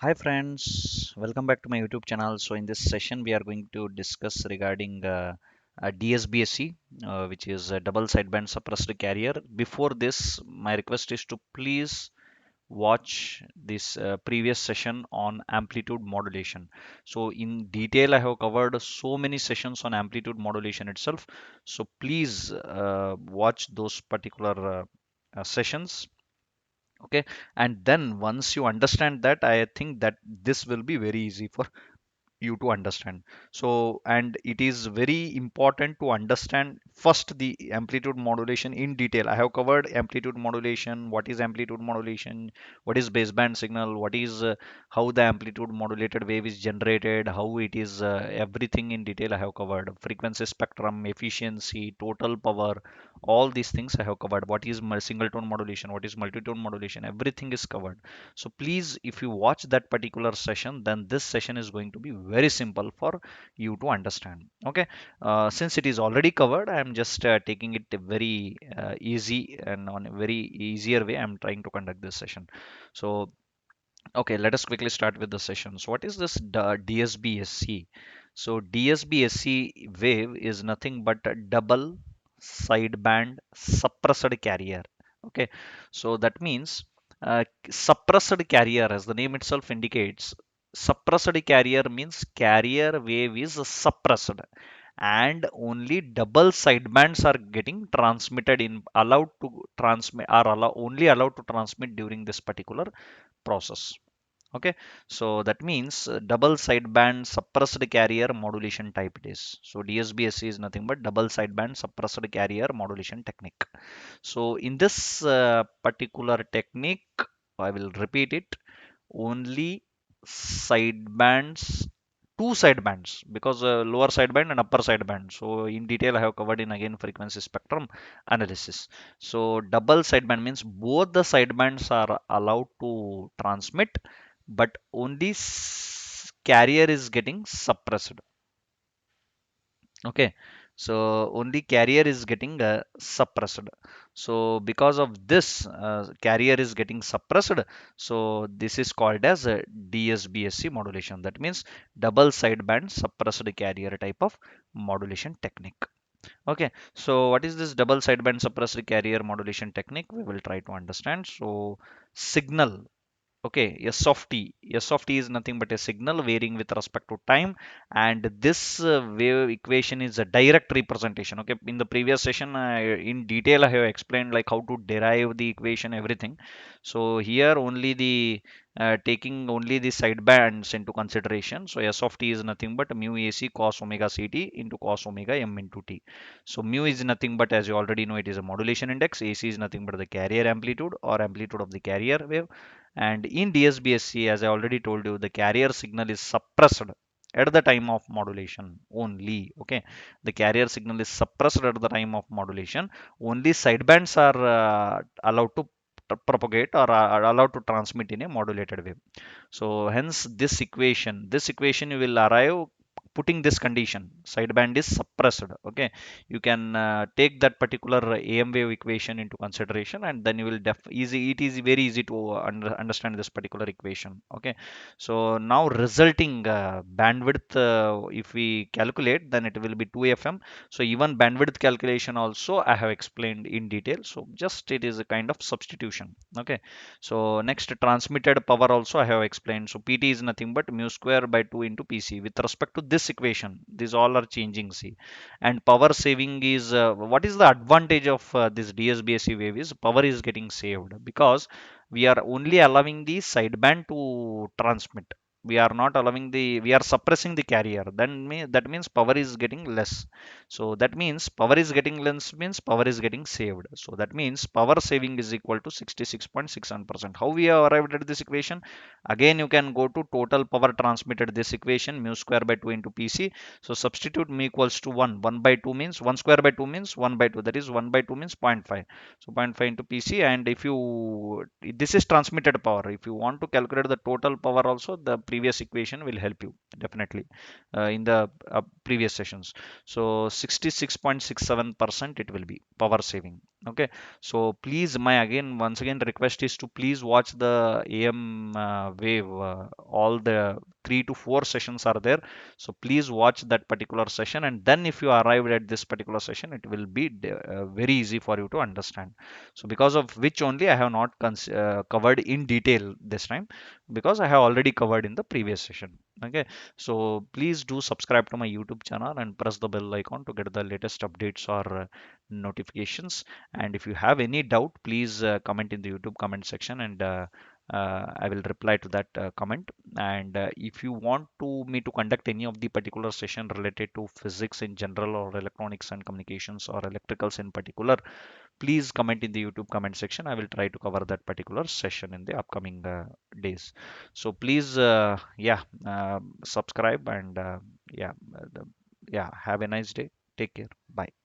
Hi friends, welcome back to my YouTube channel. So in this session, we are going to discuss regarding DSBSC, which is a double sideband suppressed carrier. Before this, my request is to please watch this previous session on amplitude modulation. So in detail, I have covered so many sessions on amplitude modulation itself. So please watch those particular sessions. Okay, and then once you understand that, I think that this will be very easy for you to understand. So, and it is very important to understand first the amplitude modulation in detail. I have covered amplitude modulation, what is amplitude modulation, what is baseband signal, what is how the amplitude modulated wave is generated, how it is everything in detail I have covered. Frequency spectrum, efficiency, total power, all these things I have covered. What is single tone modulation, what is multi-tone modulation, everything is covered. So please, if you watch that particular session, then this session is going to be very simple for you to understand. Okay, since it is already covered, I am just taking it very easy and on a very easier way. I'm trying to conduct this session. So, okay, let us quickly start with the session. So, what is this DSBSC? So, DSBSC wave is nothing but a double sideband suppressed carrier. Okay, so that means suppressed carrier, as the name itself indicates, suppressed carrier means carrier wave is suppressed and only double sidebands are getting transmitted in allowed to transmit are only allowed to transmit during this particular process. Okay, so that means double sideband suppressed carrier modulation type it is. So DSBSC is nothing but double sideband suppressed carrier modulation technique. So in this particular technique, I will repeat it, only sidebands, two sidebands, because lower sideband and upper sideband. So in detail I have covered in again frequency spectrum analysis. So double sideband means both the sidebands are allowed to transmit, but only carrier is getting suppressed. Okay, so only carrier is getting suppressed. So because of this, carrier is getting suppressed. So this is called as a DSBSC modulation. That means double sideband suppressed carrier type of modulation technique. Okay, so what is this double sideband suppressed carrier modulation technique? We will try to understand. So signal. Okay, S of t. S of t is nothing but a signal varying with respect to time, and this wave equation is a direct representation. Okay, in the previous session, in detail, I have explained like how to derive the equation, everything. So here only the taking only the side bands into consideration. So S of t is nothing but mu AC cos omega ct into cos omega m into t. So mu is nothing but, as you already know, it is a modulation index. AC is nothing but the carrier amplitude or amplitude of the carrier wave, and in DSBSC, as I already told you, the carrier signal is suppressed at the time of modulation only. Okay, the carrier signal is suppressed at the time of modulation. Only sidebands are allowed to propagate or are allowed to transmit in a modulated wave. So hence this equation you will arrive putting this condition, sideband is suppressed. Okay, you can take that particular AM wave equation into consideration, and then you will it is very easy to understand this particular equation. Okay, so now resulting bandwidth, if we calculate, then it will be 2 FM. So even bandwidth calculation also I have explained in detail, so just it is a kind of substitution. Okay, so next, transmitted power also I have explained. So PT is nothing but mu square by 2 into PC. With respect to this equation, these all are changing. See, and power saving is what is the advantage of this DSBSC wave is power is getting saved because we are only allowing the sideband to transmit. We are not allowing we are suppressing the carrier. Then that means power is getting less. So that means power is getting less means power is getting saved. So that means power saving is equal to 66.67%. How we have arrived at this equation? Again, you can go to total power transmitted, this equation mu square by 2 into PC. So substitute mu equals to 1. 1 by 2 means 1 square by 2 means 1 by 2. That is 1 by 2 means 0.5. So 0.5 into PC. And if you, this is transmitted power. If you want to calculate the total power also, the previous equation will help you definitely in the previous sessions. So 66.67% it will be power saving. Okay, so please, my again, once again, request is to please watch the AM wave. All the 3 to 4 sessions are there. So please watch that particular session, and then if you arrive at this particular session, it will be very easy for you to understand. So because of which only I have not covered in detail this time, because I have already covered in the previous session. Okay, so please do subscribe to my YouTube channel and press the bell icon to get the latest updates or notifications. And if you have any doubt, please comment in the YouTube comment section, and I will reply to that comment. And if you want to me to conduct any of the particular session related to physics in general, or electronics and communications, or electricals in particular, please comment in the YouTube comment section. I will try to cover that particular session in the upcoming days. So please, subscribe, and yeah, have a nice day. Take care. Bye.